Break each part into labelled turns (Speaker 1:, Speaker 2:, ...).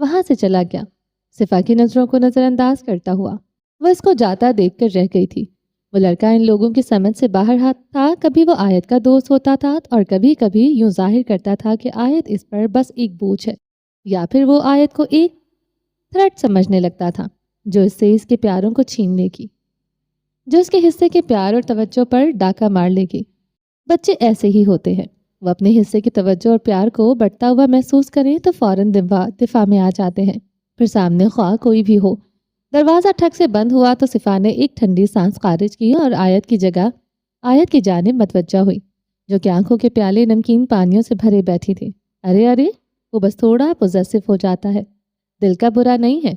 Speaker 1: وہاں سے چلا گیا، صفا کی نظروں کو نظر انداز کرتا ہوا۔ وہ اس کو جاتا دیکھ کر رہ گئی تھی۔ وہ لڑکا ان لوگوں کی سمجھ سے باہر تھا، کبھی وہ آیت کا دوست ہوتا تھا اور کبھی کبھی یوں ظاہر کرتا تھا کہ آیت اس پر بس ایک بوجھ ہے، یا پھر وہ آیت کو ایک تھریٹ سمجھنے لگتا تھا جو اس سے اس کے پیاروں کو چھین لے گی، جو اس کے حصے کے پیار اور توجہ پر ڈاکہ مار لے گی۔ بچے ایسے ہی ہوتے ہیں، وہ اپنے حصے کی توجہ اور پیار کو بڑھتا ہوا محسوس کریں تو فوراً دفاع میں آ جاتے ہیں، پھر سامنے خواہ کوئی بھی ہو۔ دروازہ ٹھک سے بند ہوا تو صفا نے ایک ٹھنڈی سانس خارج کی اور آیت کی جانب متوجہ ہوئی، جو کہ آنکھوں کے پیالے نمکین پانیوں سے بھرے بیٹھی تھی۔ ارے وہ بس تھوڑا پوزیسو ہو جاتا ہے، دل کا برا نہیں ہے۔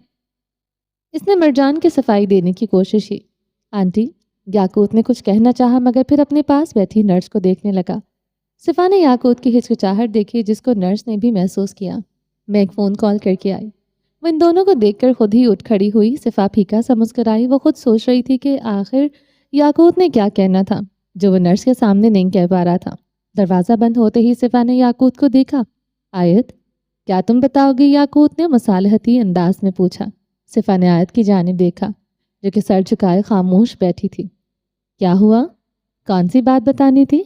Speaker 1: اس نے مرجان کی صفائی دینے کی کوشش کی۔ آنٹی، یاقوت نے کچھ کہنا چاہا مگر پھر اپنے پاس بیٹھی نرس کو دیکھنے لگا۔ صفا نے یاقوت کی ہچکچاہٹ دیکھی جس کو نرس نے بھی محسوس کیا۔ میں ایک فون کال کر کے آئی۔ وہ ان دونوں کو دیکھ کر خود ہی اٹھ کھڑی ہوئی۔ صفا پھیکا سا مسکرائی۔ وہ خود سوچ رہی تھی کہ آخر یاقوت نے کیا کہنا تھا جو وہ نرس کے سامنے نہیں کہہ پا رہا تھا۔ دروازہ بند ہوتے ہی صفا نے یاقوت کو دیکھا۔ آیت، کیا تم بتاؤ گی؟ یاقوت نے مصالحتی انداز میں پوچھا۔ صفا نے آیت کی جانب دیکھا جو کہ سر جھکائے خاموش بیٹھی تھی۔ کیا ہوا؟ کون سی بات بتانی تھی؟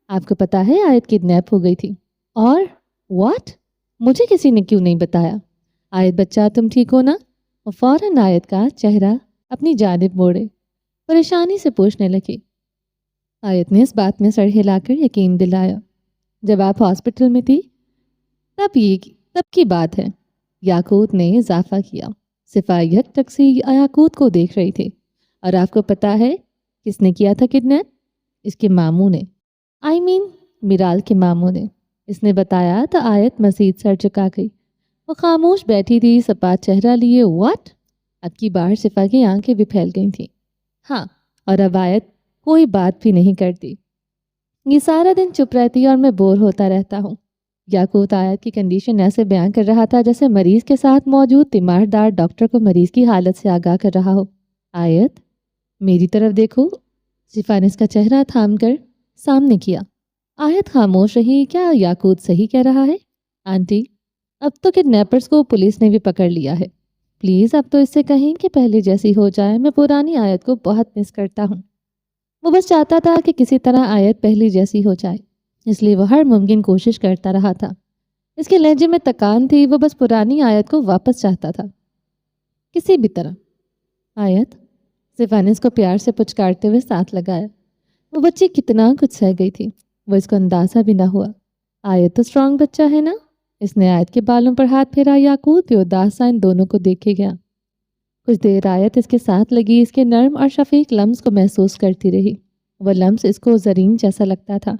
Speaker 1: آپ کو پتا ہے آیت کڈنیپ ہو گئی تھی۔ اور واٹ؟ مجھے کسی نے کیوں نہیں بتایا؟ آیت بچہ تم ٹھیک ہو نا؟ وہ فوراً آیت کا چہرہ اپنی جانب موڑے پریشانی سے پوچھنے لگی۔ آیت نے اس بات میں سر ہلا کر یقین دلایا۔ جب آپ ہاسپٹل میں تھی تب کی بات ہے، یاقوت نے اضافہ کیا۔ صفا یک ٹک سے یاقوت کو دیکھ رہی تھی۔ اور آپ کو پتا ہے کس نے کیا تھا کڈنیپ؟ اس کے ماموں نے، میرال کے ماموں نے۔ اس نے بتایا تو آیت مزید سر جھکا گئی۔ وہ خاموش بیٹھی تھی، سپاٹ چہرہ لیے۔ واٹ؟ اب کی بار صفا کی آنکھیں بھی پھیل گئی تھیں۔ ہاں، اور اب آیت کوئی بات بھی نہیں کرتی۔ یہ سارا دن چپ رہتی اور میں بور ہوتا رہتا ہوں۔ یاقوت آیت کی کنڈیشن ایسے بیان کر رہا تھا جیسے مریض کے ساتھ موجود تیماردار ڈاکٹر کو مریض کی حالت سے آگاہ کر رہا ہو۔ آیت، میری طرف دیکھو۔ صفا نے اس کا چہرہ تھام کر سامنے کیا۔ آیت خاموش رہی۔ کیا یاقوت صحیح کہہ رہا ہے؟ آنٹی، اب تو کڈنیپرز کو پولیس نے بھی پکڑ لیا ہے۔ پلیز اب تو اس سے کہیں کہ پہلے جیسی ہو جائے۔ میں پرانی آیت کو بہت مس کرتا ہوں۔ وہ بس چاہتا تھا کہ کسی طرح آیت پہلی جیسی ہو جائے، اس لیے وہ ہر ممکن کوشش کرتا رہا تھا۔ اس کے لہجے میں تکان تھی۔ وہ بس پرانی آیت کو واپس چاہتا تھا کسی بھی طرح۔ آیت، صفا نے اس کو پیار سے پچکارتے ہوئے ساتھ لگایا۔ وہ بچی کتنا کچھ سہ گئی تھی، وہ اس کو اندازہ بھی نہ ہوا۔ آیت تو اسٹرانگ بچہ ہے نا؟ اس نے آیت کے بالوں پر ہاتھ پھیرا۔ یاقوت بھی اداس سا ان دونوں کو دیکھے گیا۔ کچھ دیر آیت اس کے ساتھ لگی، اس کے نرم اور شفیق لمس کو محسوس کرتی رہی۔ وہ لمس اس کو زرین جیسا لگتا تھا۔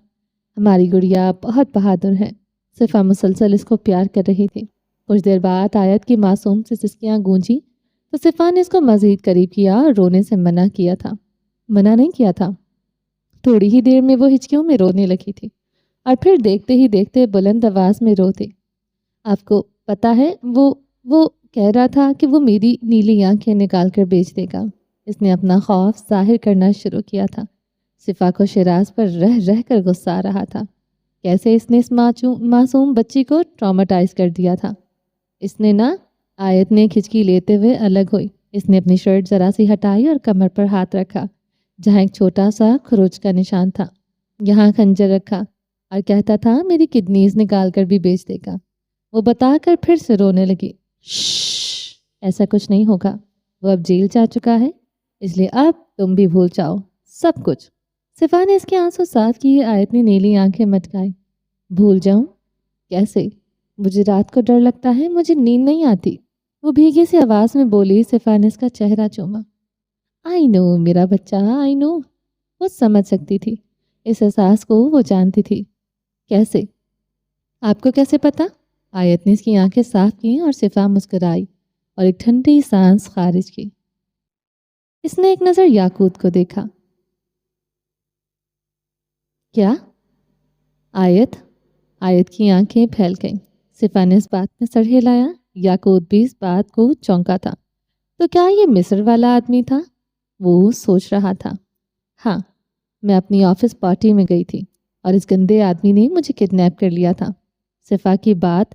Speaker 1: ہماری گڑیا بہت بہادر ہے۔ صفا مسلسل اس کو پیار کر رہی تھی۔ کچھ دیر بعد آیت کی معصوم سے سسکیاں گونجی تو صفا نے اس کو مزید قریب کیا اور رونے سے منع نہیں کیا تھا۔ تھوڑی ہی دیر میں وہ ہچکیوں میں رونے لگی تھی اور پھر دیکھتے ہی دیکھتے بلند آواز میں روتے۔ آپ کو پتا ہے وہ کہہ رہا تھا کہ وہ میری نیلی آنکھیں نکال کر بیچ دے گا۔ اس نے اپنا خوف ظاہر کرنا شروع کیا تھا۔ صفا کو شیراز پر رہ رہ کر غصہ آ رہا تھا۔ کیسے اس نے اس معصوم بچی کو ٹرامیٹائز کر دیا تھا۔ اس نے نا، آیت نے کھچکی لیتے ہوئے الگ ہوئی۔ اس نے اپنی شرٹ ذرا سی ہٹائی اور کمر پر ہاتھ رکھا جہاں ایک چھوٹا سا خروچ کا نشان تھا۔ یہاں خنجر رکھا اور کہتا تھا میری کڈنیز نکال کر بھی بیچ دے گا۔ وہ بتا کر پھر سے رونے لگی۔ شش، ایسا کچھ نہیں ہوگا۔ وہ اب جیل جا چکا ہے، اس لیے اب تم بھی بھول جاؤ سب کچھ۔ صفا نے اس کے آنسو صاف کیے۔ آیت نے نیلی آنکھیں مٹکائی۔ بھول جاؤں؟ کیسے؟ مجھے رات کو ڈر لگتا ہے، مجھے نیند نہیں آتی، وہ بھیگی سی آواز میں بولی۔ صفا نے اس کا چہرہ چوما۔ آئی نو میرا بچہ، آئی نو۔ وہ سمجھ سکتی تھی، اس احساس کو وہ جانتی تھی۔ کیسے؟ آپ کو کیسے پتا؟ آیت نے اس کی آنکھیں صاف کی اور صفا مسکرائی اور ایک ٹھنڈی سانس خارج کی۔ اس نے ایک نظر یاقوت کو دیکھا۔ کیا؟ آیت کی آنکھیں پھیل گئیں۔ صفا نے اس بات میں سر ہلایا۔ یاقوت بھی اس بات کو چونکا تھا۔ تو کیا یہ مصر والا آدمی تھا؟ وہ سوچ رہا تھا۔ ہاں، میں اپنی آفس پارٹی میں گئی تھی اور اس گندے آدمی نے مجھے کڈنیپ کر لیا تھا۔ صفا کی بات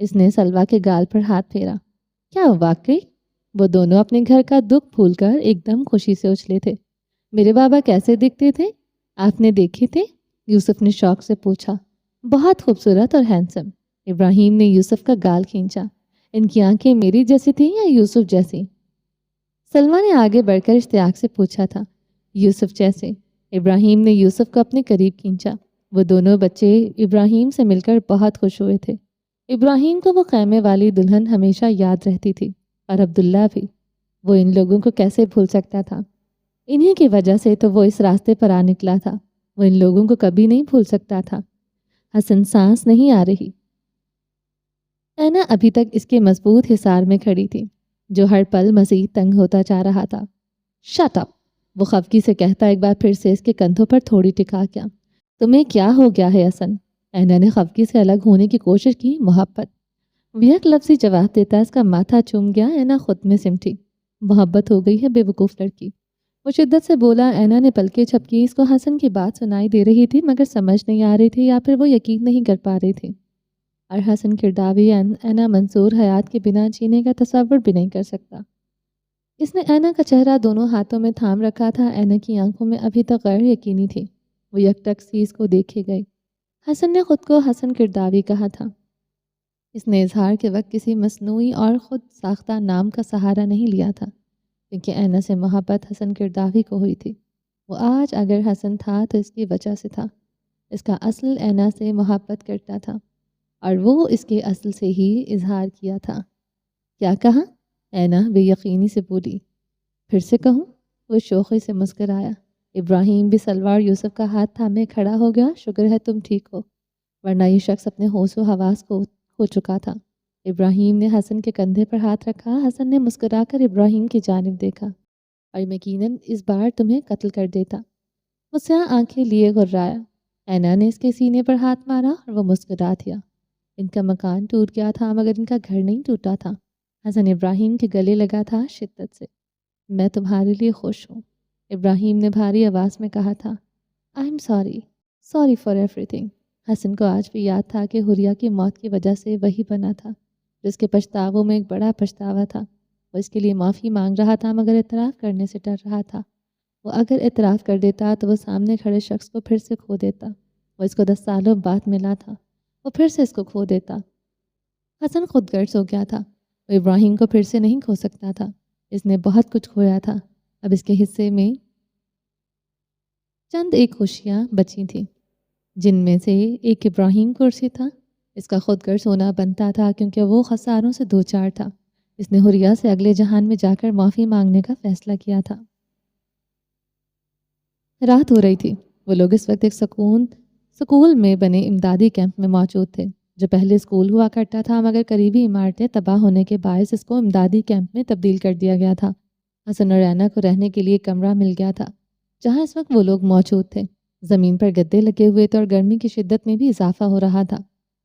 Speaker 1: اس نے سلوا کے گال پر ہاتھ پھیرا۔ کیا واقعی؟ وہ دونوں اپنے گھر کا دکھ بھول کر ایک دم خوشی سے اچھلے تھے۔ میرے بابا کیسے دکھتے تھے؟ آپ نے دیکھے تھے؟ یوسف نے شوق سے پوچھا۔ بہت خوبصورت اور ہینسم۔ ابراہیم نے یوسف کا گال کھینچا۔ ان کی آنکھیں میری جیسی تھیں یا یوسف جیسی؟ سلما نے آگے بڑھ کر اشتیاق سے پوچھا تھا۔ یوسف جیسے۔ ابراہیم نے یوسف کو اپنے قریب کھینچا۔ وہ دونوں بچے ابراہیم سے مل کر بہت خوش ہوئے تھے۔ ابراہیم کو وہ خیمے والی دلہن ہمیشہ یاد رہتی تھی، اور عبداللہ بھی۔ وہ ان لوگوں کو کیسے بھول سکتا تھا؟ انہی کی وجہ سے تو وہ اس راستے پر آ نکلا تھا۔ وہ ان لوگوں کو کبھی نہیں بھول سکتا تھا۔ حسن سانس نہیں آ رہی۔ اینا ابھی تک اس کے مضبوط حصار میں کھڑی تھی، جو ہر پل مزید تنگ ہوتا جا رہا تھا۔ Shut up! وہ خفگی سے کہتا ایک بار پھر سے اس کے کندھوں پر تھوڑی ٹکا کیا۔ تمہیں کیا ہو گیا ہے حسن؟ اینا نے خفگی سے الگ ہونے کی کوشش کی۔ محبت۔ وہ ایک لفظی جواب دیتا اس کا ماتھا چوم گیا۔ اینا خود میں سمٹی۔ محبت ہو گئی ہے بے وقوف لڑکی۔ وہ شدت سے بولا۔ اینا نے پلکیں جھپکی۔ اس کو حسن کی بات سنائی دے رہی تھی مگر سمجھ نہیں آ رہی تھی، یا پھر وہ یقین نہیں کر پا رہی تھی۔ اور حسن کرداوی اینا منصور حیات کے بنا جینے کا تصور بھی نہیں کر سکتا۔ اس نے اینا کا چہرہ دونوں ہاتھوں میں تھام رکھا تھا۔ اینا کی آنکھوں میں ابھی تک غیر یقینی تھی۔ وہ یکٹک سی اس کو دیکھے گئی۔ حسن نے خود کو حسن کرداوی کہا تھا۔ اس نے اظہار کے وقت کسی مصنوعی اور خود ساختہ نام کا سہارا نہیں لیا تھا، کیونکہ اینا سے محبت حسن کرداوی کو ہوئی تھی۔ وہ آج اگر حسن تھا تو اس کی وجہ سے تھا۔ اس کا اصل اینا سے محبت کرتا تھا، اور وہ اس کے اصل سے ہی اظہار کیا تھا۔ کیا کہا؟ اینا بے یقینی سے بولی۔ پھر سے کہوں؟ وہ شوخی سے مسکرایا۔ ابراہیم بھی سلوار یوسف کا ہاتھ تھامے کھڑا ہو گیا۔ شکر ہے تم ٹھیک ہو، ورنہ یہ شخص اپنے ہوش و حواس کو کھو چکا تھا۔ ابراہیم نے حسن کے کندھے پر ہاتھ رکھا۔ حسن نے مسکرا کر ابراہیم کی جانب دیکھا۔ اور یقیناً اس بار تمہیں قتل کر دیتا۔ وہ سیاہ آنکھیں لیے غرایا۔ اینا نے اس کے سینے پر ہاتھ مارا اور وہ مسکرا دیا۔ ان کا مکان ٹوٹ گیا تھا مگر ان کا گھر نہیں ٹوٹا تھا۔ حسن ابراہیم کے گلے لگا تھا شدت سے۔ میں تمہارے لیے خوش ہوں، ابراہیم نے بھاری آواز میں کہا تھا۔ آئی ایم سوری فار ایوری تھنگ۔ حسن کو آج بھی یاد تھا کہ حریہ کی موت کی وجہ سے وہی بنا تھا، جس کے پچھتاووں میں ایک بڑا پچھتاوا تھا۔ وہ اس کے لیے معافی مانگ رہا تھا مگر اعتراف کرنے سے ڈر رہا تھا۔ وہ اگر اعتراف کر دیتا تو وہ سامنے کھڑے شخص کو پھر سے کھو دیتا۔ وہ اس کو 10 سالوں بعد ملا تھا، وہ پھر سے اس کو کھو دیتا۔ حسن خود غرض ہو گیا تھا۔ وہ ابراہیم کو پھر سے نہیں کھو سکتا تھا۔ اس نے بہت کچھ کھویا تھا۔ اب اس کے حصے میں چند ایک خوشیاں بچی تھیں، جن میں سے ایک ابراہیم کرسی تھا۔ اس کا خود غرض ہونا بنتا تھا کیونکہ وہ خساروں سے دوچار تھا۔ اس نے حریہ سے اگلے جہان میں جا کر معافی مانگنے کا فیصلہ کیا تھا۔ رات ہو رہی تھی۔ وہ لوگ اس وقت ایک سکول میں بنے امدادی کیمپ میں موجود تھے، جو پہلے اسکول ہوا کرتا تھا مگر قریبی عمارتیں تباہ ہونے کے باعث اس کو امدادی کیمپ میں تبدیل کر دیا گیا تھا۔ حسن اور اینا کو رہنے کے لیے کمرہ مل گیا تھا جہاں اس وقت وہ لوگ موجود تھے۔ زمین پر گدے لگے ہوئے تھے اور گرمی کی شدت میں بھی اضافہ ہو رہا تھا۔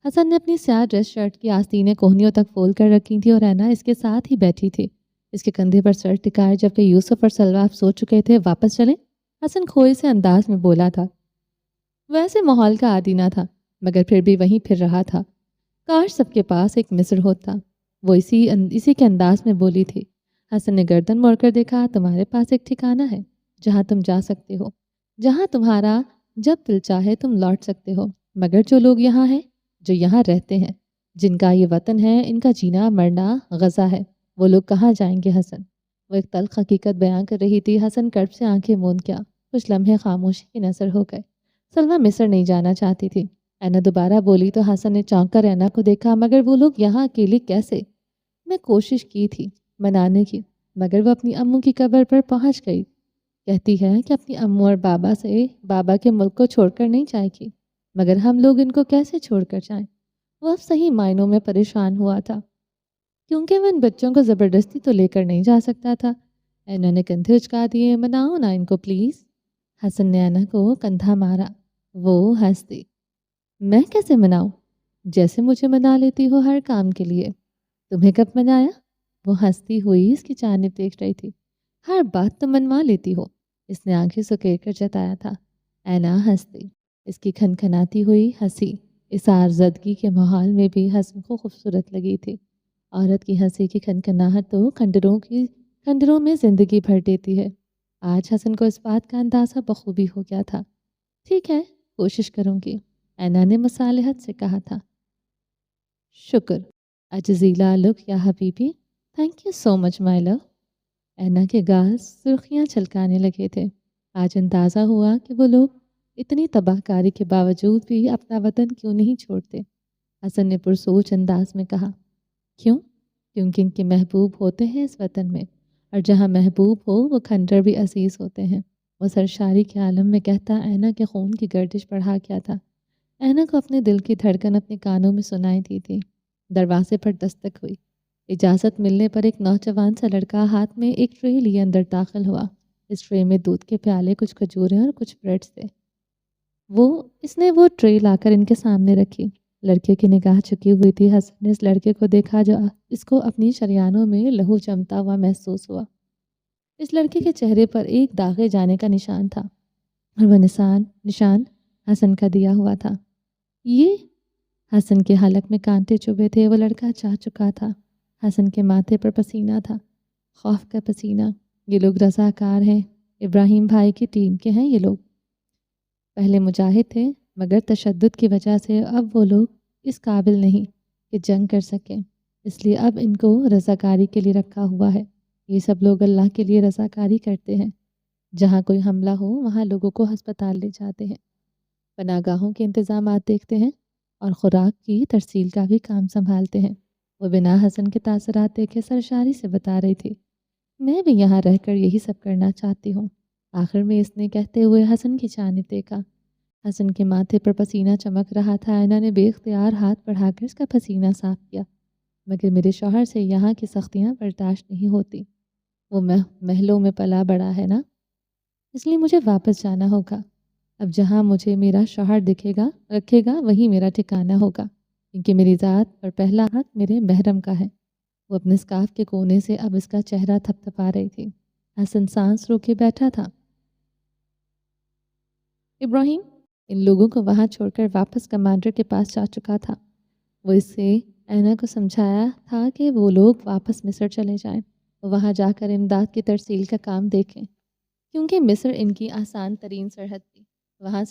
Speaker 1: حسن نے اپنی سیاہ ڈریس شرٹ کی آستینیں کوہنیوں تک کھول کر رکھی تھی اور اینا اس کے ساتھ ہی بیٹھی تھی، اس کے کندھے پر سر ٹکائے، جبکہ یوسف اور سلوا سو چکے تھے۔ واپس چلیں؟ حسن کھوئے سے انداز میں بولا تھا۔ ویسے ماحول کا عادی نہ تھا مگر پھر بھی وہیں پھر رہا تھا۔ کاش سب کے پاس ایک مصر ہوتا۔ وہ اسی کے انداز میں بولی تھی۔ حسن نے گردن موڑ کر دیکھا۔ تمہارے پاس ایک ٹھکانہ ہے جہاں تم جا سکتے ہو، جہاں تمہارا جب دل چاہے تم لوٹ سکتے ہو، مگر جو لوگ یہاں ہیں، جو یہاں رہتے ہیں، جن کا یہ وطن ہے، ان کا جینا مرنا غزہ ہے، وہ لوگ کہاں جائیں گے حسن؟ وہ ایک تلخ حقیقت بیان کر رہی تھی۔ حسن کرب سے آنکھیں موند گیا۔ کچھ لمحے خاموشی کی نظر ہو گئے۔ سلویٰ مصر نہیں جانا چاہتی تھی۔ اینا دوبارہ بولی تو حسن نے چونک کر اینا کو دیکھا۔ مگر وہ لوگ یہاں اکیلے کیسے؟ میں کوشش کی تھی منانے کی، مگر وہ اپنی امو کی قبر پر پہنچ گئی۔ کہتی ہے کہ اپنی امو اور بابا کے ملک کو چھوڑ کر نہیں جائے گی، مگر ہم لوگ ان کو کیسے چھوڑ کر جائیں؟ وہ اب صحیح معنوں میں پریشان ہوا تھا، کیونکہ وہ ان بچوں کو زبردستی تو لے کر نہیں جا سکتا تھا۔ اینا نے کندھے اچکا دیے۔ مناؤ نا ان کو پلیز۔ حسن نے اینا کو کندھا مارا۔ وہ ہنس دی۔ میں کیسے مناؤں؟ جیسے مجھے منا لیتی ہو ہر کام کے لیے۔ تمہیں کب منایا؟ وہ ہنستی ہوئی اس کی جانب دیکھ رہی تھی۔ ہر بات تو منوا لیتی ہو، اس نے آنکھیں سکیڑ کر جتایا تھا۔ اینا ہنس دی۔ اس کی کھنکھناتی ہوئی ہنسی اس آزادگی کے ماحول میں بھی حسن کو خوبصورت لگی تھی۔ عورت کی ہنسی کی کھنکھناہٹ تو کھنڈروں میں زندگی بھر دیتی ہے۔ آج حسن کو اس بات کا اندازہ بخوبی ہو گیا تھا۔ ٹھیک ہے، کوشش کروں گی، اینا نے مصالحت سے کہا تھا۔ شکر، اجزیلا لک یا حبیبی، تھینک یو سو مچ مائی لو۔ اینا کے گال سرخیاں چھلکانے لگے تھے۔ آج اندازہ ہوا کہ وہ لوگ اتنی تباہ کاری کے باوجود بھی اپنا وطن کیوں نہیں چھوڑتے۔ حسن نے پرسوچ انداز میں کہا، کیوں؟ کیونکہ ان کے محبوب ہوتے ہیں اس وطن میں، اور جہاں محبوب ہو وہ کھنڈر بھی عزیز ہوتے ہیں۔ وہ سرشاری کے عالم میں کہتا اینا کے خون کی گردش بڑھا کیا تھا۔ اینا کو اپنے دل کی دھڑکن اپنے کانوں میں سنائی دی تھی۔ دروازے پر دستک ہوئی۔ اجازت ملنے پر ایک نوجوان سا لڑکا ہاتھ میں ایک ٹرے لیے اندر داخل ہوا۔ اس ٹرے میں دودھ کے پیالے، کچھ کھجوریں اور کچھ بریڈز تھے۔ اس نے وہ ٹرے لا کر ان کے سامنے رکھی۔ لڑکے کی نگاہ چکی ہوئی تھی۔ حسن نے اس لڑکے کو دیکھا جو اس کو اپنی شریانوں میں لہو جمتا ہوا محسوس ہوا۔ اس لڑکے کے چہرے پر ایک داغے جانے کا نشان تھا، اور وہ نشان حسن کا دیا ہوا تھا۔ یہ حسن کے حلق میں کانٹے چبھے تھے۔ وہ لڑکا چاہ چکا تھا۔ حسن کے ماتھے پر پسینہ تھا، خوف کا پسینہ۔ یہ لوگ رضاکار ہیں، ابراہیم بھائی کی ٹیم کے ہیں۔ یہ لوگ پہلے مجاہد تھے، مگر تشدد کی وجہ سے اب وہ لوگ اس قابل نہیں کہ جنگ کر سکیں، اس لیے اب ان کو رضاکاری کے لیے رکھا ہوا ہے۔ یہ سب لوگ اللہ کے لیے رضاکاری کرتے ہیں۔ جہاں کوئی حملہ ہو وہاں لوگوں کو ہسپتال لے جاتے ہیں، پناہ گاہوں کے انتظامات دیکھتے ہیں، اور خوراک کی ترسیل کا بھی کام سنبھالتے ہیں۔ وہ بنا حسن کے تاثرات دیکھے سرشاری سے بتا رہی تھی، میں بھی یہاں رہ کر یہی سب کرنا چاہتی ہوں۔ آخر میں اس نے کہتے ہوئے حسن کی جانب دیکھا۔ حسن کے ماتھے پر پسینہ چمک رہا تھا۔ اینا نے بے اختیار ہاتھ بڑھا کر اس کا پسینہ صاف کیا۔ مگر میرے شوہر سے یہاں کی سختیاں برداشت نہیں ہوتی۔ وہ محلوں میں پلا بڑا ہے نا، اس لیے مجھے واپس جانا ہوگا۔ اب جہاں مجھے میرا شوہر رکھے گا وہی میرا ٹھکانہ ہوگا، کیونکہ میری ذات پر پہلا حق میرے محرم کا ہے۔ وہ اپنے اسکارف کے کونے سے اب اس کا چہرہ تھپتھپا رہی تھی۔ حسن سانس روکے بیٹھا تھا۔ ابراہیم ان لوگوں کو وہاں چھوڑ کر واپس کمانڈر کے پاس جا چکا تھا۔ وہ اس سے اینا کو سمجھایا تھا کہ وہ لوگ واپس مصر چلے جائیں، وہاں جا کر امداد کی ترسیل کا کام دیکھیں، کیونکہ مصر ان کی آسان ترین سرحد تھی۔ وہاں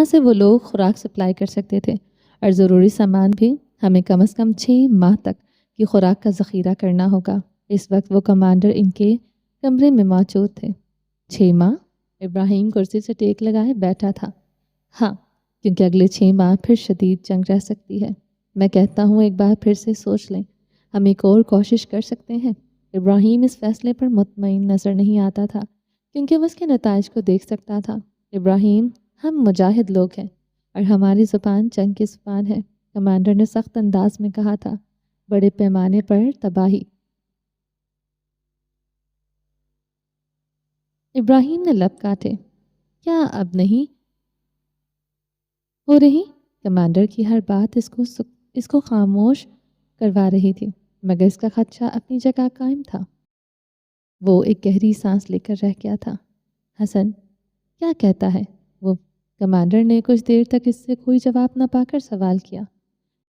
Speaker 1: سے وہ لوگ خوراک سپلائی کر سکتے تھے، اور ضروری سامان بھی۔ ہمیں کم از کم 6 ماہ تک کی خوراک کا ذخیرہ کرنا ہوگا۔ اس وقت وہ کمانڈر ان کے کمرے میں موجود تھے۔ 6 ماہ؟ ابراہیم کرسی سے ٹیک لگائے بیٹھا تھا۔ ہاں، کیونکہ اگلے 6 ماہ پھر شدید جنگ رہ سکتی ہے۔ میں کہتا ہوں ایک بار پھر سے سوچ لیں، ہم ایک اور کوشش کر سکتے ہیں۔ ابراہیم اس فیصلے پر مطمئن نظر نہیں آتا تھا، کیونکہ وہ اس کے نتائج کو دیکھ سکتا تھا۔ ابراہیم، ہم مجاہد لوگ ہیں، اور ہماری زبان جنگ کی زبان ہے، کمانڈر نے سخت انداز میں کہا تھا۔ بڑے پیمانے پر تباہی۔ ابراہیم نے لب کاٹے۔ کیا اب نہیں ہو رہی؟ کمانڈر کی ہر بات اس کو خاموش کروا رہی تھی، مگر اس کا خدشہ اپنی جگہ قائم تھا۔ وہ ایک گہری سانس لے کر رہ گیا تھا۔ حسن کیا کہتا ہے وہ؟ کمانڈر نے کچھ دیر تک اس سے کوئی جواب نہ پا کر سوال کیا۔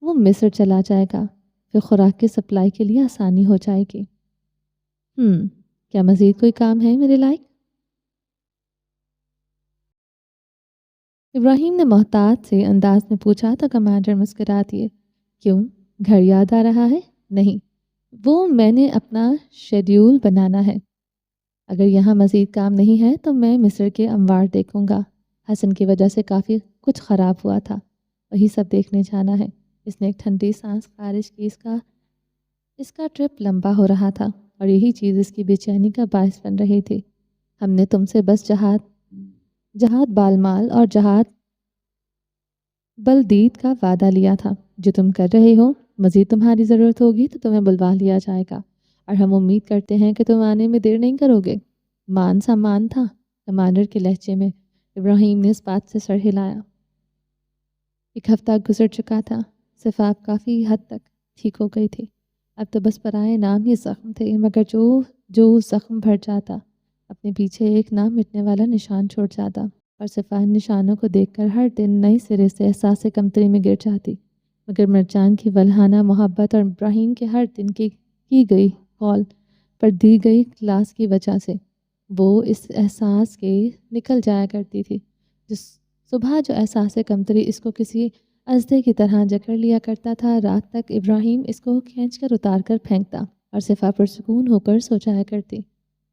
Speaker 1: وہ مصر چلا جائے گا، پھر خوراک کی سپلائی کے لیے آسانی ہو جائے گی۔ کیا مزید کوئی کام ہے میرے لائق؟ ابراہیم نے محتاط سے انداز میں پوچھا تو کمانڈر مسکرا دیے۔ کیوں، گھر یاد آ رہا ہے؟ نہیں، وہ میں نے اپنا شیڈیول بنانا ہے۔ اگر یہاں مزید کام نہیں ہے تو میں مصر کے اموار دیکھوں گا۔ حسن کی وجہ سے کافی کچھ خراب ہوا تھا، وہی سب دیکھنے جانا ہے۔ اس نے ایک ٹھنڈی سانس خارج کی۔ اس کا ٹرپ لمبا ہو رہا تھا، اور یہی چیز اس کی بے چینی کا باعث بن رہی تھی۔ ہم نے تم سے بس جہاد بالمال اور جہاد بلدید کا وعدہ لیا تھا، جو تم کر رہے ہو۔ مزید تمہاری ضرورت ہوگی تو تمہیں بلوا لیا جائے گا، اور ہم امید کرتے ہیں کہ تم آنے میں دیر نہیں کرو گے۔ مان سا مان تھا کمانڈر کے لہجے میں۔ ابراہیم نے اس بات سے سر ہلایا۔ 1 ہفتہ گزر چکا تھا، صفات کافی حد تک ٹھیک ہو گئی تھی۔ اب تو بس پرائے نام ہی زخم تھے، مگر جو زخم بھر جاتا اپنے پیچھے ایک نہ مٹنے والا نشان چھوڑ جاتا۔ اور صفان نشانوں کو دیکھ کر ہر دن نئی سرے سے احساس کمتری میں گر جاتی، مگر مرجان کی ولہانہ محبت اور ابراہیم کے ہر دن کی گئی کال پر دی گئی کلاس کی وجہ سے وہ اس احساس کے نکل جایا کرتی تھی۔ جس صبح جو احساس کمتری اس کو کسی ازدے کی طرح جکڑ لیا کرتا تھا، رات تک ابراہیم اس کو کھینچ کر اتار کر پھینکتا اور صفا پرسکون ہو کر سو جایا کرتی۔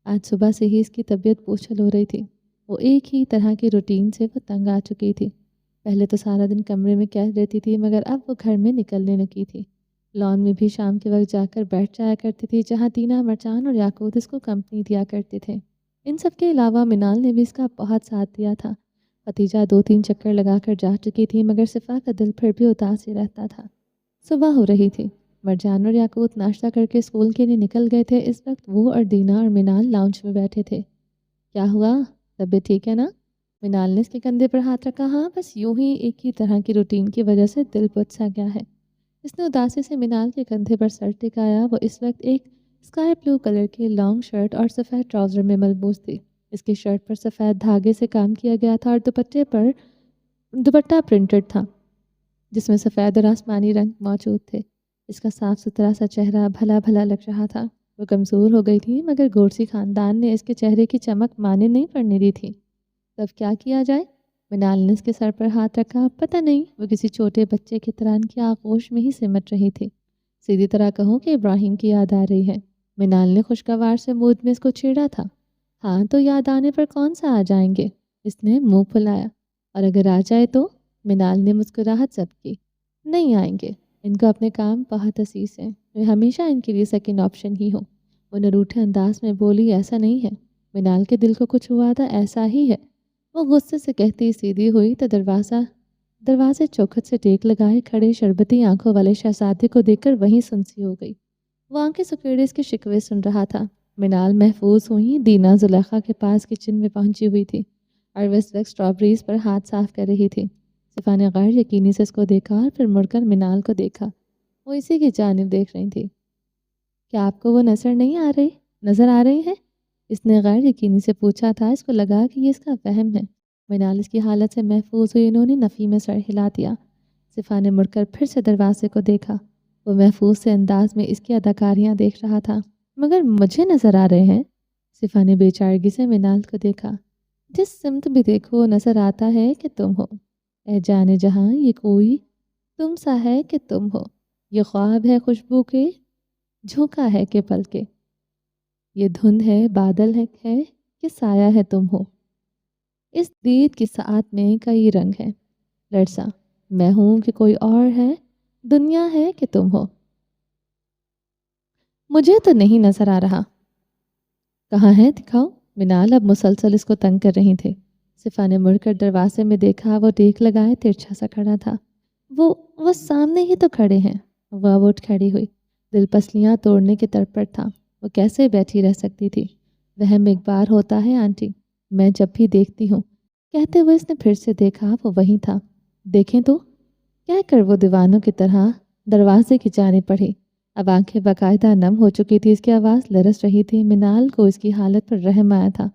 Speaker 1: آج صبح سے ہی اس کی طبیعت بوچھل ہو رہی تھی۔ وہ ایک ہی طرح کی روٹین سے وہ تنگ آ چکی تھی۔ پہلے تو سارا دن کمرے میں قید رہتی تھی، مگر اب وہ گھر میں نکلنے لگی تھی۔ لان میں بھی شام کے وقت جا کر بیٹھ جایا کرتی تھی، جہاں تینا، مرجان اور یاقوت اس کو کمپنی دیا کرتے تھے۔ ان سب کے علاوہ منال نے بھی اس کا بہت ساتھ دیا تھا۔ ختیجہ 2-3 چکر لگا کر جا چکی تھی، مگر صفا کا دل پھر بھی اداس ہی رہتا تھا۔ صبح ہو رہی تھی۔ مرجان اور یاقوت ناشتہ کر کے اسکول کے لیے نکل گئے تھے۔ اس وقت وہ اور دینا اور منال لاؤنج میں بیٹھے تھے۔ کیا ہوا؟ طبیعت ٹھیک ہے نا؟ منال نے اس کے کندھے پر ہاتھ رکھا۔ ہاں، بس یوں ہی ایک ہی طرح کی روٹین کی وجہ سے دل بچ سا گیا ہے۔ اس نے اداسی سے منال کے کندھے پر سر ٹکایا۔ وہ اس وقت ایک اسکائی بلو کلر کے لانگ شرٹ اور سفید ٹراؤزر میں ملبوس تھی۔ اس کی شرٹ پر سفید دھاگے سے کام کیا گیا تھا اور دوپٹہ پرنٹڈ تھا، جس میں سفید اور آسمانی رنگ موجود تھے۔ اس کا صاف ستھرا سا چہرہ بھلا بھلا لگ رہا تھا۔ وہ کمزور ہو گئی تھی، مگر گورسی خاندان نے اس کے چہرے کی چمک مانے نہیں پڑنے دی تھی۔ تب کیا کیا جائے؟ منال نے اس کے سر پر ہاتھ رکھا۔ پتہ نہیں، وہ کسی چھوٹے بچے کی طرح ان کی آغوش میں ہی سمٹ رہی تھی۔ سیدھی طرح کہوں کہ ابراہیم کی یاد آ رہی ہے۔ منال نے خوشگوار سے مود میں اس کو چھیڑا تھا۔ ہاں تو یاد آنے پر کون سا آ جائیں گے؟ اس نے منہ پھلایا۔ اور اگر آ جائے تو؟ منال نے مسکراہٹ ضبط کی۔ نہیں آئیں گے، ان کو اپنے کام بہت حسیس ہیں، میں ہمیشہ ان کے لیے سیکنڈ آپشن ہی ہوں۔ وہ نروٹھے انداز میں بولی۔ ایسا نہیں ہے۔ منال کے دل کو کچھ ہوا تھا۔ ایسا ہی ہے۔ وہ غصے سے کہتی سیدھی ہوئی تو دروازے چوکھٹ سے ٹیک لگائے کھڑے شربتی آنکھوں والے شہزادے کو دیکھ کر وہیں سنسی ہو گئی۔ وہ آنکھیں سکیڑے اس کے شکوے سن رہا تھا۔ منال محفوظ ہوئی۔ دینا زلیخا کے پاس کچن میں پہنچی ہوئی تھی اور وہ اس وقت اسٹرابریز پر ہاتھ صاف کر رہی تھی۔ صفا نے غیر یقینی سے اس کو دیکھا اور پھر مڑ کر منال کو دیکھا۔ وہ اسی کی جانب دیکھ رہی تھی۔ کیا آپ کو وہ نظر آ رہی ہے؟ اس نے غیر یقینی سے پوچھا تھا۔ اس کو لگا کہ یہ اس کا وہم ہے۔ منال اس کی حالت سے محفوظ ہوئی۔ انہوں نے نفی میں سر ہلا دیا۔ صفا نے مڑ کر پھر سے دروازے کو دیکھا۔ وہ محفوظ سے انداز میں اس کی اداکاریاں دیکھ رہا تھا۔ مگر مجھے نظر آ رہے ہیں۔ صفا نے بے چارگی سے منال کو دیکھا۔ جس سمت بھی دیکھو نظر آتا ہے کہ تم ہو۔ اے جانے جہاں، یہ کوئی تم سا ہے کہ تم ہو۔ یہ خواب ہے خوشبو کے جھونکا ہے کہ پل کے۔ یہ دھند ہے بادل ہے کہ سایہ ہے تم ہو۔ اس دید کی ساعت میں کئی رنگ ہیں۔ لرزا میں ہوں کہ کوئی اور ہے، دنیا ہے کہ تم ہو۔ مجھے تو نہیں نظر آ رہا۔ کہاں ہے؟ دکھاؤ۔ منال اب مسلسل اس کو تنگ کر رہی تھے۔ صفا نے مڑ کر دروازے میں دیکھا۔ وہ ٹیک لگائے ترچھا سا کھڑا تھا۔ وہ سامنے ہی تو کھڑے ہیں۔ وہ اٹھ کھڑی ہوئی۔ دل پسلیاں توڑنے کے طرف پر تھا۔ وہ کیسے بیٹھی رہ سکتی تھی؟ وہم ایک بار ہوتا ہے آنٹی، میں جب بھی دیکھتی ہوں۔ کہتے ہوئے اس نے پھر سے دیکھا۔ وہ وہیں تھا۔ دیکھیں تو، کہہ کر وہ دیوانوں کی طرح دروازے کی جانب بڑھی۔ اب آنکھیں باقاعدہ نم ہو چکی تھی۔ اس کی آواز لرز رہی تھی۔ منال کو اس کی حالت پر رحم آیا تھا۔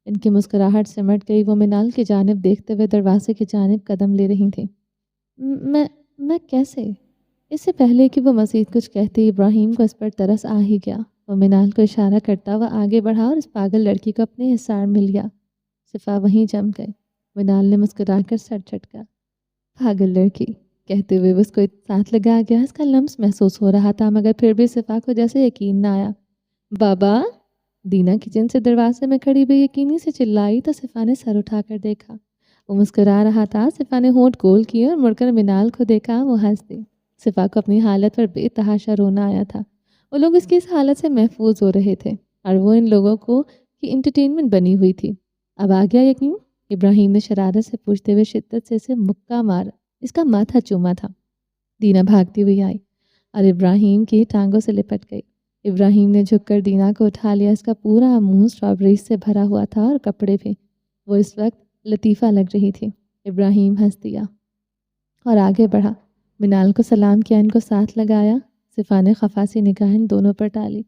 Speaker 1: ان کی مسکراہٹ سمٹ گئی۔ وہ منال کی جانب دیکھتے ہوئے دروازے کی جانب قدم لے رہی تھیں۔ میں کیسے؟ اس سے پہلے کہ وہ مزید کچھ کہتی، ابراہیم کو اس پر ترس آ ہی گیا۔ وہ منال کو اشارہ کرتا ہوا آگے بڑھا اور اس پاگل لڑکی کو اپنے حصار میں لیا۔ صفا وہیں جم گئے۔ منال نے مسکرا کر سر جھٹکا۔ پاگل لڑکی کہتے ہوئے اس کو ساتھ لگا گیا۔ اس کا لمس محسوس ہو رہا تھا، مگر پھر بھی صفا کو جیسے یقین نہ آیا۔ بابا! دینا کچن سے دروازے میں کھڑی بے یقینی سے چلائی تو صفا نے سر اٹھا کر دیکھا۔ وہ مسکرا رہا تھا۔ صفا نے ہونٹ گول کیے اور مڑ کر منال کو دیکھا۔ وہ ہنس دی۔ صفا کو اپنی حالت پر بے تحاشا رونا آیا تھا۔ وہ لوگ اس کی اس حالت سے محفوظ ہو رہے تھے اور وہ ان لوگوں کو کی انٹرٹینمنٹ بنی ہوئی تھی۔ اب آ گیا یقین؟ ابراہیم نے شرارت سے پوچھتے ہوئے شدت سے اسے مکہ مارا۔ اس کا ماتھا چوما تھا۔ دینا بھاگتی ہوئی آئی اور ابراہیم کی ٹانگوں سے لپٹ گئی۔ ابراہیم نے جھک کر دینا کو اٹھا لیا۔ اس کا پورا منہ اسٹرابریز سے بھرا ہوا تھا اور کپڑے بھی۔ وہ اس وقت لطیفہ لگ رہی تھی۔ ابراہیم ہنس دیا اور آگے بڑھا۔ منال کو سلام کیا، ان کو ساتھ لگایا۔ صفا نے خفا سی نگاہ ان دونوں پر ڈالی۔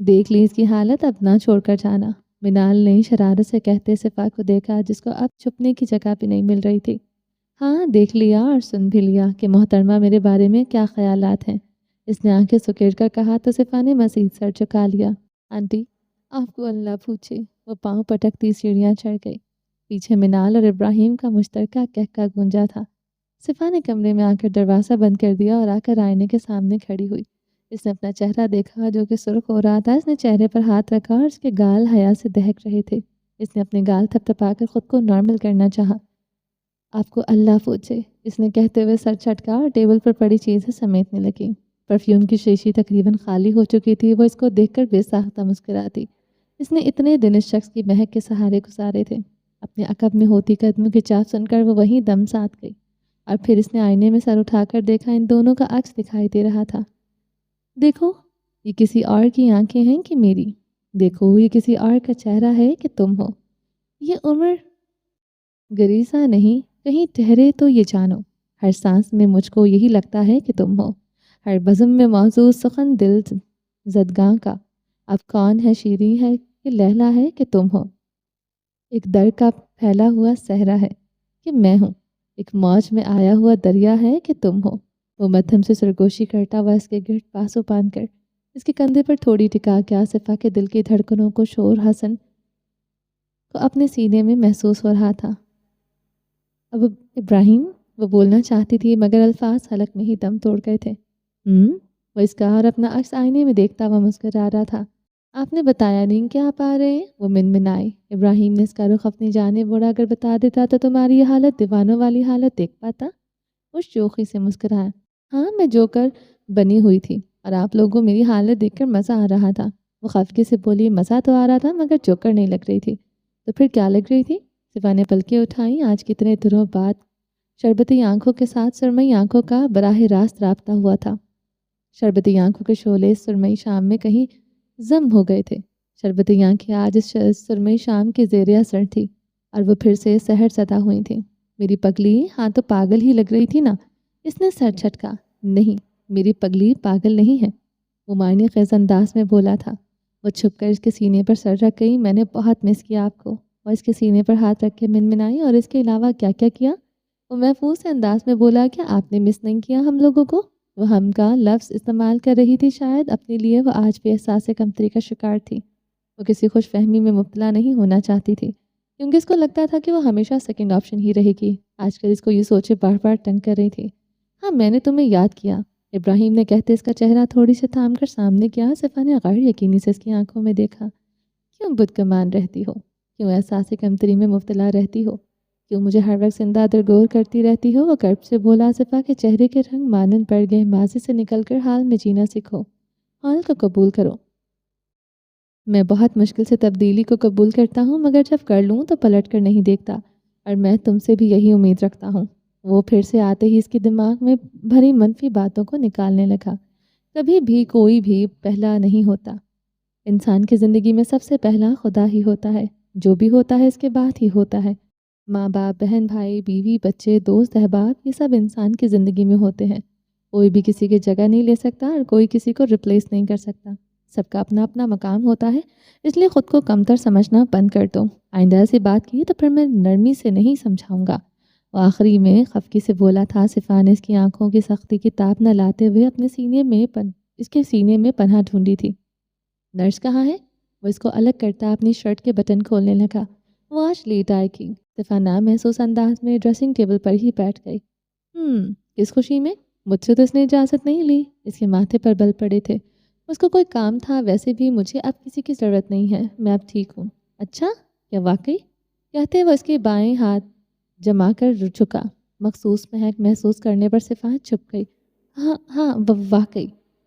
Speaker 1: دیکھ لی اس کی حالت، اب نہ چھوڑ کر جانا۔ منال نے شرارت سے کہتے صفا کو دیکھا جس کو اب چھپنے کی جگہ بھی نہیں مل رہی تھی۔ ہاں دیکھ لیا اور سن بھی لیا کہ محترمہ میرے بارے میں کیا خیالات ہیں، اس نے آنکھیں سکیڑ کر کہا تو صفا نے مزید سر جھکا لیا۔ آنٹی آپ کو اللہ پوچھے۔ وہ پاؤں پٹکتی سیڑھیاں چڑھ گئی۔ پیچھے منال اور ابراہیم کا مشترکہ کہکا گونجا تھا۔ صفا نے کمرے میں آ کر دروازہ بند کر دیا اور آ کر آئینے کے سامنے کھڑی ہوئی۔ اس نے اپنا چہرہ دیکھا جو کہ سرخ ہو رہا تھا۔ اس نے چہرے پر ہاتھ رکھا اور اس کے گال حیا سے دہک رہے تھے۔ اس نے اپنے گال تھپ تھپا کر خود کو نارمل کرنا چاہا۔ آپ کو اللہ پوچھے، اس نے کہتے ہوئے سر چھٹکا اور ٹیبل پر پڑی چیزیں سمیٹنے لگی۔ پرفیوم کی شیشی تقریباً خالی ہو چکی تھی۔ وہ اس کو دیکھ کر بے ساختہ مسکراتی۔ اس نے اتنے دن اس شخص کی مہک کے سہارے گزارے تھے۔ اپنے عقب میں ہوتی قدموں کی چاپ سن کر وہ وہیں دم ساتھ گئی اور پھر اس نے آئینے میں سر اٹھا کر دیکھا، ان دونوں کا عکس دکھائی دے رہا تھا۔ دیکھو یہ کسی اور کی آنکھیں ہیں کہ میری؟ دیکھو یہ کسی اور کا چہرہ ہے کہ تم ہو؟ یہ عمر گریزہ نہیں، کہیں ٹھہرے تو یہ جانو، ہر سانس میں مجھ کو یہی لگتا ہے کہ تم ہو، ہر بزم میں موضوع سخن دل زدگاں کا، اب کون ہے شیریں ہے کہ لیلا ہے کہ تم ہو، ایک در کا پھیلا ہوا صحرا ہے کہ میں ہوں، ایک موج میں آیا ہوا دریا ہے کہ تم ہو۔ وہ مدھم سے سرگوشی کرتا ہوا اس کے گرد پاسو باندھ کر اس کے کندھے پر تھوڑی ٹکا کے آصفہ کے دل کی دھڑکنوں کو شور حسن کو اپنے سینے میں محسوس ہو رہا تھا۔ اب ابراہیم، وہ بولنا چاہتی تھی مگر الفاظ حلق میں ہی دم توڑ گئے تھے۔ وہ اس کا اور اپنا عکس آئینے میں دیکھتا ہوا مسکرا رہا تھا۔ آپ نے بتایا نہیں کہ آپ آ رہے ہیں؟ وہ منمنائے۔ ابراہیم نے اس کا رخ اپنی جانب بڑھا اگر بتا دیتا تو تمہاری یہ حالت دیوانوں والی حالت دیکھ پاتا۔ وہ شوخی سے مسکرایا۔ ہاں میں جوکر بنی ہوئی تھی اور آپ لوگوں میری حالت دیکھ کر مزہ آ رہا تھا۔ وہ خفگی سے بولی، مزہ تو آ رہا تھا مگر جوکر نہیں لگ رہی تھی۔ تو پھر کیا لگ رہی تھی؟ صفا نے پلکیں اٹھائیں۔ آج کتنے دنوں بعد شربتی آنکھوں کے ساتھ سرمئی آنکھوں کا براہ راست رابطہ ہوا تھا۔ شربتی آنکھوں کے شعلے سرمئی شام میں کہیں ضم ہو گئے تھے۔ شربتی آنکھیں آج اس سرمئی شام کے زیر اثر تھی اور وہ پھر سے سحر زدہ ہوئی تھیں۔ میری پگلی، ہاں تو پاگل ہی لگ رہی تھی نا؟ اس نے سر جھٹکا۔ نہیں، میری پگلی پاگل نہیں ہے، وہ معنی خیز انداز میں بولا تھا۔ وہ چھپ کر اس کے سینے پر سر رکھ گئی۔ میں نے بہت مس کیا آپ کو۔ وہ اس کے سینے پر ہاتھ رکھ کے منمنائی۔ اور اس کے علاوہ کیا کیا کیا؟ وہ محفوظ سے انداز میں بولا، کیا آپ نے مس نہیں کیا ہم لوگوں کو؟ وہ ہم کا لفظ استعمال کر رہی تھی شاید اپنے لیے۔ وہ آج بھی احساس کمتری کا شکار تھی۔ وہ کسی خوش فہمی میں مبتلا نہیں ہونا چاہتی تھی کیونکہ اس کو لگتا تھا کہ وہ ہمیشہ سیکنڈ آپشن ہی رہے گی۔ آج کل اس کو یہ سوچے بار بار تنگ کر رہی تھی۔ ہاں میں نے تمہیں یاد کیا، ابراہیم نے کہتے اس کا چہرہ تھوڑی سے تھام کر سامنے کیا۔ صفا نے غیر یقینی سے اس کی آنکھوں میں دیکھا۔ کیوں بدگمان رہتی ہو؟ کیوں احساس کمتری میں مبتلا رہتی ہو؟ کیوں مجھے ہر وقت زندہ درگور کرتی رہتی ہو؟ وہ کرب سے بولا۔ صفا کے چہرے کے رنگ مانند پڑ گئے۔ ماضی سے نکل کر حال میں جینا سیکھو، حال کو قبول کرو۔ میں بہت مشکل سے تبدیلی کو قبول کرتا ہوں مگر جب کر لوں تو پلٹ کر نہیں دیکھتا، اور میں تم سے بھی یہی امید رکھتا ہوں۔ وہ پھر سے آتے ہی اس کے دماغ میں بھری منفی باتوں کو نکالنے لگا۔ کبھی بھی کوئی بھی پہلا نہیں ہوتا۔ انسان کی زندگی میں سب سے پہلا خدا ہی ہوتا ہے۔ جو بھی ہوتا ہے اس کے بعد ہی ہوتا ہے۔ ماں باپ، بہن بھائی، بیوی، بچے، دوست، احباب، یہ سب انسان کی زندگی میں ہوتے ہیں۔ کوئی بھی کسی کی جگہ نہیں لے سکتا اور کوئی کسی کو ریپلیس نہیں کر سکتا۔ سب کا اپنا اپنا مقام ہوتا ہے، اس لیے خود کو کمتر سمجھنا بند کر دو۔ آئندہ ایسی بات کی تو پھر میں نرمی سے نہیں سمجھاؤں گا۔ وہ آخری میں خفگی سے بولا تھا۔ صفا نے اس کی آنکھوں کی سختی کی تاب نہ لاتے ہوئے اپنے سینے میں اس کے سینے میں پناہ ڈھونڈی تھی۔ نرس کہاں ہے؟ وہ اس کو الگ کرتا اپنی شرٹ کے بٹن کھولنے لگا۔ وہ آج لیٹ آئے گی۔ صفا نامحسوس انداز میں ڈریسنگ ٹیبل پر ہی بیٹھ گئی۔ کس خوشی میں؟ مجھ سے تو اس نے اجازت نہیں لی۔ اس کے ماتھے پر بل پڑے تھے۔ اس کو کوئی کام تھا، ویسے بھی مجھے اب کسی کی ضرورت نہیں ہے، میں اب ٹھیک ہوں۔ اچھا، کیا واقعی؟ کہتے وہ اس کے بائیں ہاتھ جما کر جھکا۔ مخصوص مہک محسوس کرنے پر صفا چھپ گئی۔ ہاں واقعی۔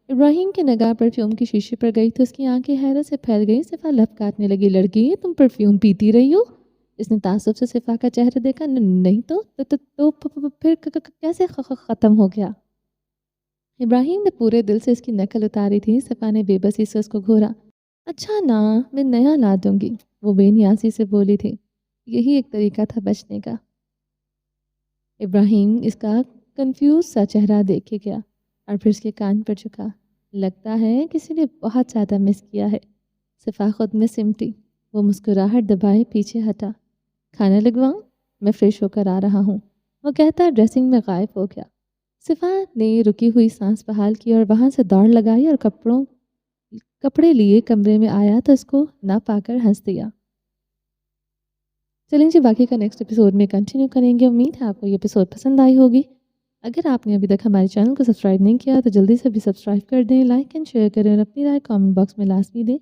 Speaker 1: ابراہیم کی نگاہ پرفیوم کی شیشے پر گئی تو اس کی آنکھیں حیرت سے پھیل گئی۔ صفا لب کاٹنے لگی۔ لڑکی، تم پرفیوم پیتی رہی ہو؟ اس نے تعصب سے صفا کا چہرہ دیکھا۔ نہیں تو پھر کیسے ختم ہو گیا؟ ابراہیم نے پورے دل سے اس کی نقل اتاری تھی۔ صفا نے بے بسی سے اس کو گھورا۔ اچھا نا، میں نیا لا دوں گی، وہ بے نیاسی سے بولی تھی۔ یہی ایک طریقہ تھا بچنے کا۔ ابراہیم اس کا کنفیوز سا چہرہ دیکھے گیا اور پھر اس کے کان پر جھکا۔ لگتا ہے کسی نے بہت زیادہ مس کیا ہے۔ صفا خود میں سمٹی۔ وہ مسکراہٹ دبائے پیچھے ہٹا۔ کھانا لگواؤں؟ میں فریش ہو کر آ رہا ہوں، وہ کہتا ڈریسنگ میں غائب ہو گیا۔ صفات نے رکی ہوئی سانس بحال کی اور وہاں سے دوڑ لگائی اور کپڑے لیے کمرے میں آیا تو اس کو نہ پا کر ہنس دیا۔ چلیں جی، باقی کا نیکسٹ ایپیسوڈ میں کنٹینیو کریں گے۔ امید ہے آپ کو یہ ایپیسوڈ پسند آئی ہوگی۔ اگر آپ نے ابھی تک ہمارے چینل کو سبسکرائب نہیں کیا تو جلدی سے بھی سبسکرائب کر دیں، لائک اینڈ شیئر کریں اور اپنی رائے کامنٹ باکس میں لازمی دیں۔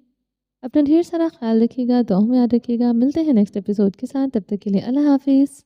Speaker 1: اپنا ڈھیر سارا خیال رکھیے گا، دعاؤں میں یاد رکھیے گا۔ ملتے ہیں نیکسٹ ایپیسوڈ کے ساتھ، تب تک کے لیے اللہ حافظ۔